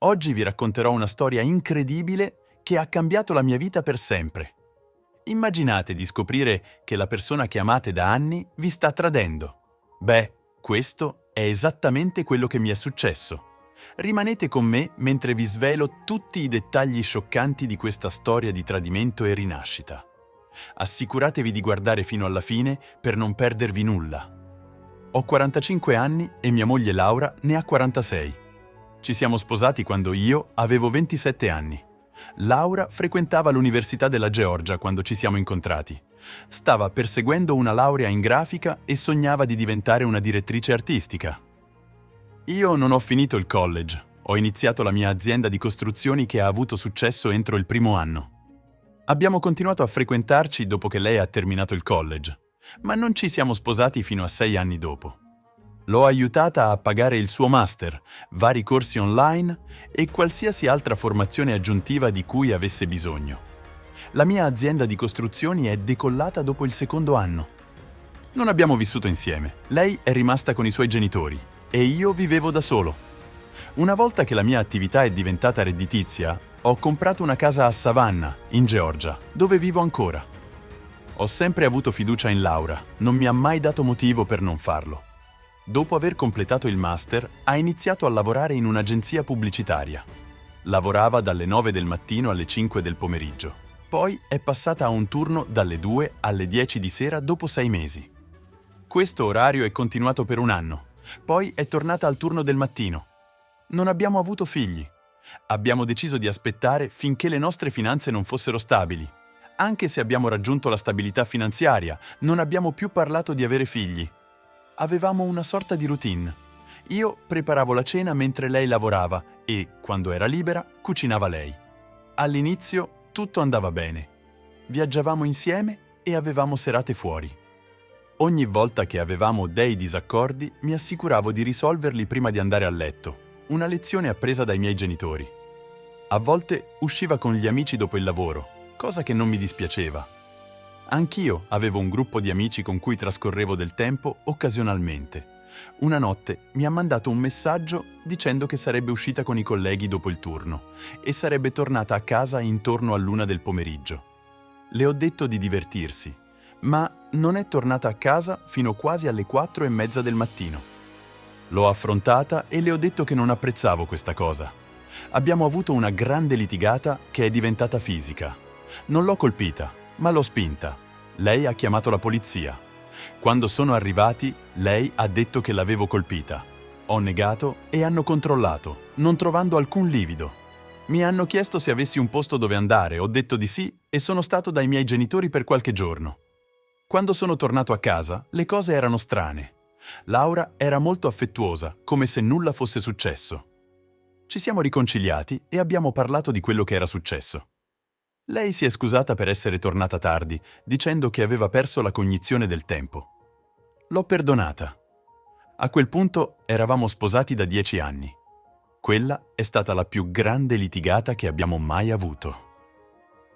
Oggi vi racconterò una storia incredibile che ha cambiato la mia vita per sempre. Immaginate di scoprire che la persona che amate da anni vi sta tradendo. Beh, questo è esattamente quello che mi è successo. Rimanete con me mentre vi svelo tutti i dettagli scioccanti di questa storia di tradimento e rinascita. Assicuratevi di guardare fino alla fine per non perdervi nulla. Ho 45 anni e mia moglie Laura ne ha 46. Ci siamo sposati quando io avevo 27 anni. Laura frequentava l'Università della Georgia quando ci siamo incontrati. Stava perseguendo una laurea in grafica e sognava di diventare una direttrice artistica. Io non ho finito il college. Ho iniziato la mia azienda di costruzioni che ha avuto successo entro il primo anno. Abbiamo continuato a frequentarci dopo che lei ha terminato il college, ma non ci siamo sposati fino a 6 anni dopo. L'ho aiutata a pagare il suo master, vari corsi online e qualsiasi altra formazione aggiuntiva di cui avesse bisogno. La mia azienda di costruzioni è decollata dopo il secondo anno. Non abbiamo vissuto insieme. Lei è rimasta con i suoi genitori e io vivevo da solo. Una volta che la mia attività è diventata redditizia, ho comprato una casa a Savannah, in Georgia, dove vivo ancora. Ho sempre avuto fiducia in Laura, non mi ha mai dato motivo per non farlo. Dopo aver completato il master, ha iniziato a lavorare in un'agenzia pubblicitaria. Lavorava dalle 9 del mattino alle 5 del pomeriggio. Poi è passata a un turno dalle 2 alle 10 di sera dopo 6 mesi. Questo orario è continuato per un anno. Poi è tornata al turno del mattino. Non abbiamo avuto figli. Abbiamo deciso di aspettare finché le nostre finanze non fossero stabili. Anche se abbiamo raggiunto la stabilità finanziaria, non abbiamo più parlato di avere figli. Avevamo una sorta di routine. Io preparavo la cena mentre lei lavorava e, quando era libera, cucinava lei. All'inizio tutto andava bene. Viaggiavamo insieme e avevamo serate fuori. Ogni volta che avevamo dei disaccordi, mi assicuravo di risolverli prima di andare a letto, una lezione appresa dai miei genitori. A volte usciva con gli amici dopo il lavoro, cosa che non mi dispiaceva. Anch'io avevo un gruppo di amici con cui trascorrevo del tempo occasionalmente. Una notte mi ha mandato un messaggio dicendo che sarebbe uscita con i colleghi dopo il turno e sarebbe tornata a casa intorno all'1 del pomeriggio. Le ho detto di divertirsi, ma non è tornata a casa fino quasi alle 4:30 del mattino. L'ho affrontata e le ho detto che non apprezzavo questa cosa. Abbiamo avuto una grande litigata che è diventata fisica. Non l'ho colpita, ma l'ho spinta. Lei ha chiamato la polizia. Quando sono arrivati, lei ha detto che l'avevo colpita. Ho negato e hanno controllato, non trovando alcun livido. Mi hanno chiesto se avessi un posto dove andare, ho detto di sì e sono stato dai miei genitori per qualche giorno. Quando sono tornato a casa, le cose erano strane. Laura era molto affettuosa, come se nulla fosse successo. Ci siamo riconciliati e abbiamo parlato di quello che era successo. Lei si è scusata per essere tornata tardi, dicendo che aveva perso la cognizione del tempo. L'ho perdonata. A quel punto eravamo sposati da 10 anni. Quella è stata la più grande litigata che abbiamo mai avuto.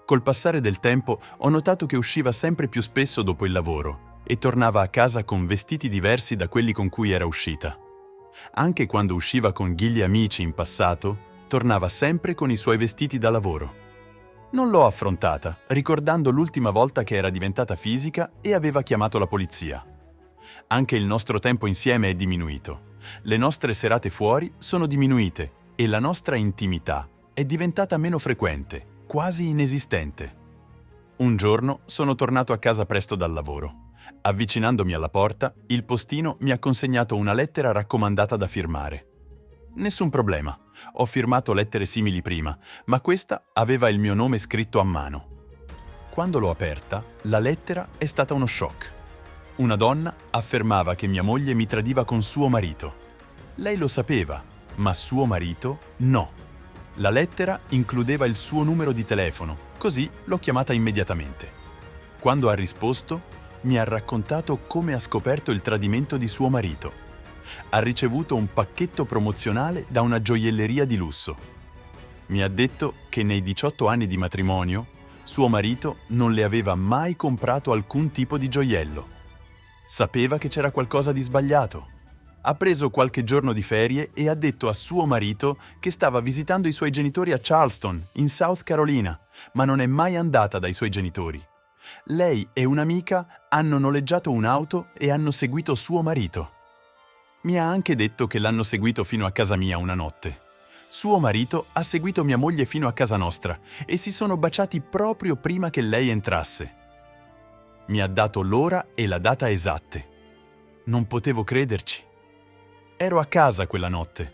Col passare del tempo ho notato che usciva sempre più spesso dopo il lavoro e tornava a casa con vestiti diversi da quelli con cui era uscita. Anche quando usciva con gli amici in passato, tornava sempre con i suoi vestiti da lavoro. Non l'ho affrontata, ricordando l'ultima volta che era diventata fisica e aveva chiamato la polizia. Anche il nostro tempo insieme è diminuito. Le nostre serate fuori sono diminuite e la nostra intimità è diventata meno frequente, quasi inesistente. Un giorno sono tornato a casa presto dal lavoro. Avvicinandomi alla porta, il postino mi ha consegnato una lettera raccomandata da firmare. Nessun problema. Ho firmato lettere simili prima, ma questa aveva il mio nome scritto a mano. Quando l'ho aperta, la lettera è stata uno shock. Una donna affermava che mia moglie mi tradiva con suo marito. Lei lo sapeva, ma suo marito no. La lettera includeva il suo numero di telefono, così l'ho chiamata immediatamente. Quando ha risposto, mi ha raccontato come ha scoperto il tradimento di suo marito. Ha ricevuto un pacchetto promozionale da una gioielleria di lusso. Mi ha detto che nei 18 anni di matrimonio suo marito non le aveva mai comprato alcun tipo di gioiello. Sapeva che c'era qualcosa di sbagliato. Ha preso qualche giorno di ferie e ha detto a suo marito che stava visitando i suoi genitori a Charleston, in South Carolina, ma non è mai andata dai suoi genitori. Lei e un'amica hanno noleggiato un'auto e hanno seguito suo marito. Mi ha anche detto che l'hanno seguito fino a casa mia una notte. Suo marito ha seguito mia moglie fino a casa nostra e si sono baciati proprio prima che lei entrasse. Mi ha dato l'ora e la data esatte. Non potevo crederci. Ero a casa quella notte.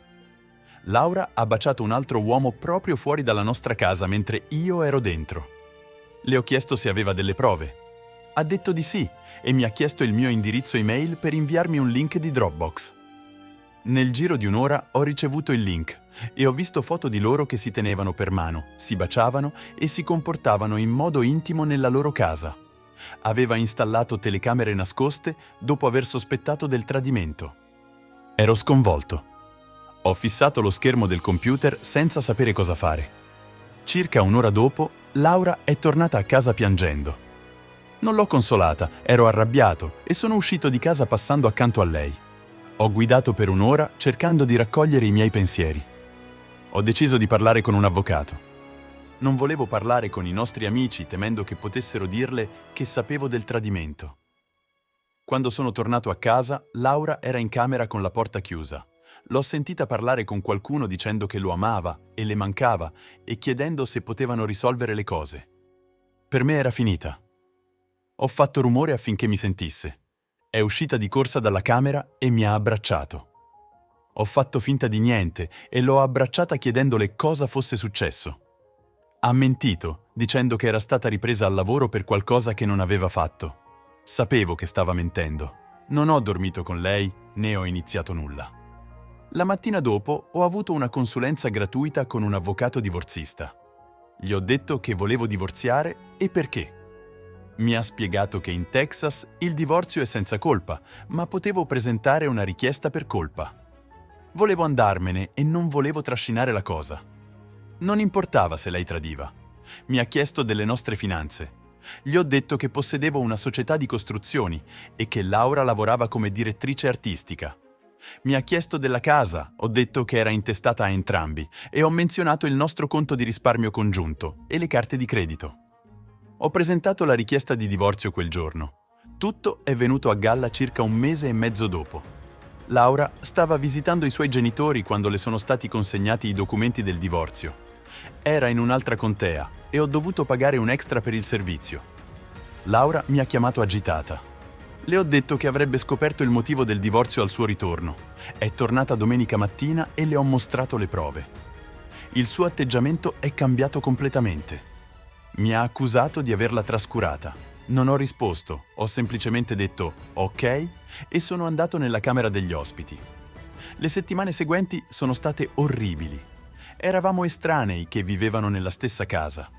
Laura ha baciato un altro uomo proprio fuori dalla nostra casa mentre io ero dentro. Le ho chiesto se aveva delle prove. Ha detto di sì e mi ha chiesto il mio indirizzo email per inviarmi un link di Dropbox. Nel giro di un'ora ho ricevuto il link e ho visto foto di loro che si tenevano per mano, si baciavano e si comportavano in modo intimo nella loro casa. Aveva installato telecamere nascoste dopo aver sospettato del tradimento. Ero sconvolto. Ho fissato lo schermo del computer senza sapere cosa fare. Circa un'ora dopo, Laura è tornata a casa piangendo. Non l'ho consolata, ero arrabbiato e sono uscito di casa passando accanto a lei. Ho guidato per un'ora cercando di raccogliere i miei pensieri. Ho deciso di parlare con un avvocato. Non volevo parlare con i nostri amici temendo che potessero dirle che sapevo del tradimento. Quando sono tornato a casa, Laura era in camera con la porta chiusa. L'ho sentita parlare con qualcuno dicendo che lo amava e le mancava e chiedendo se potevano risolvere le cose. Per me era finita. Ho fatto rumore affinché mi sentisse. È uscita di corsa dalla camera e mi ha abbracciato. Ho fatto finta di niente e l'ho abbracciata chiedendole cosa fosse successo. Ha mentito, dicendo che era stata ripresa al lavoro per qualcosa che non aveva fatto. Sapevo che stava mentendo. Non ho dormito con lei, né ho iniziato nulla. La mattina dopo ho avuto una consulenza gratuita con un avvocato divorzista. Gli ho detto che volevo divorziare e perché. Mi ha spiegato che in Texas il divorzio è senza colpa, ma potevo presentare una richiesta per colpa. Volevo andarmene e non volevo trascinare la cosa. Non importava se lei tradiva. Mi ha chiesto delle nostre finanze. Gli ho detto che possedevo una società di costruzioni e che Laura lavorava come direttrice artistica. Mi ha chiesto della casa, ho detto che era intestata a entrambi e ho menzionato il nostro conto di risparmio congiunto e le carte di credito. Ho presentato la richiesta di divorzio quel giorno. Tutto è venuto a galla circa un mese e mezzo dopo. Laura stava visitando i suoi genitori quando le sono stati consegnati i documenti del divorzio. Era in un'altra contea e ho dovuto pagare un extra per il servizio. Laura mi ha chiamato agitata. Le ho detto che avrebbe scoperto il motivo del divorzio al suo ritorno. È tornata domenica mattina e le ho mostrato le prove. Il suo atteggiamento è cambiato completamente. Mi ha accusato di averla trascurata. Non ho risposto, ho semplicemente detto ok e sono andato nella camera degli ospiti. Le settimane seguenti sono state orribili. Eravamo estranei che vivevano nella stessa casa.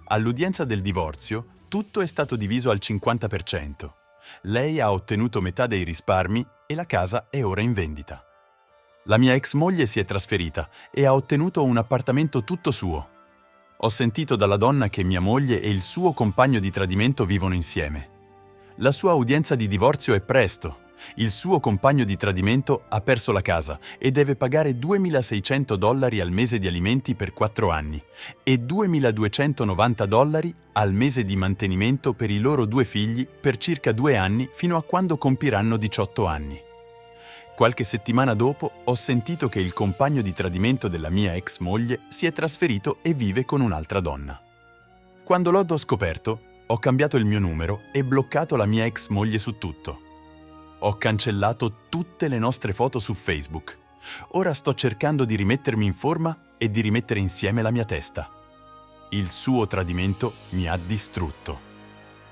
All'udienza del divorzio, tutto è stato diviso al 50%. Lei ha ottenuto metà dei risparmi e la casa è ora in vendita. La mia ex moglie si è trasferita e ha ottenuto un appartamento tutto suo. Ho sentito dalla donna che mia moglie e il suo compagno di tradimento vivono insieme. La sua udienza di divorzio è presto. Il suo compagno di tradimento ha perso la casa e deve pagare $2.600 al mese di alimenti per 4 anni e $2.290 al mese di mantenimento per i loro 2 figli per circa 2 anni fino a quando compiranno 18 anni. Qualche settimana dopo ho sentito che il compagno di tradimento della mia ex moglie si è trasferito e vive con un'altra donna. Quando l'ho scoperto, ho cambiato il mio numero e bloccato la mia ex moglie su tutto. Ho cancellato tutte le nostre foto su Facebook. Ora sto cercando di rimettermi in forma e di rimettere insieme la mia testa. Il suo tradimento mi ha distrutto.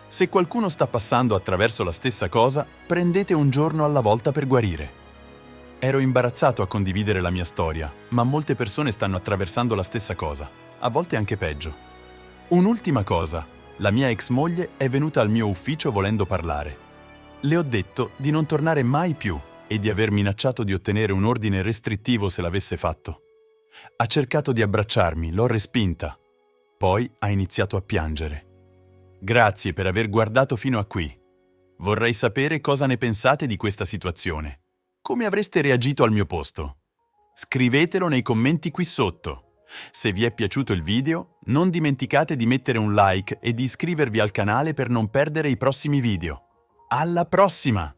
Se qualcuno sta passando attraverso la stessa cosa, prendete un giorno alla volta per guarire. Ero imbarazzato a condividere la mia storia, ma molte persone stanno attraversando la stessa cosa, a volte anche peggio. Un'ultima cosa, la mia ex moglie è venuta al mio ufficio volendo parlare. Le ho detto di non tornare mai più e di aver minacciato di ottenere un ordine restrittivo se l'avesse fatto. Ha cercato di abbracciarmi, l'ho respinta. Poi ha iniziato a piangere. Grazie per aver guardato fino a qui. Vorrei sapere cosa ne pensate di questa situazione. Come avreste reagito al mio posto? Scrivetelo nei commenti qui sotto. Se vi è piaciuto il video, non dimenticate di mettere un like e di iscrivervi al canale per non perdere i prossimi video. Alla prossima!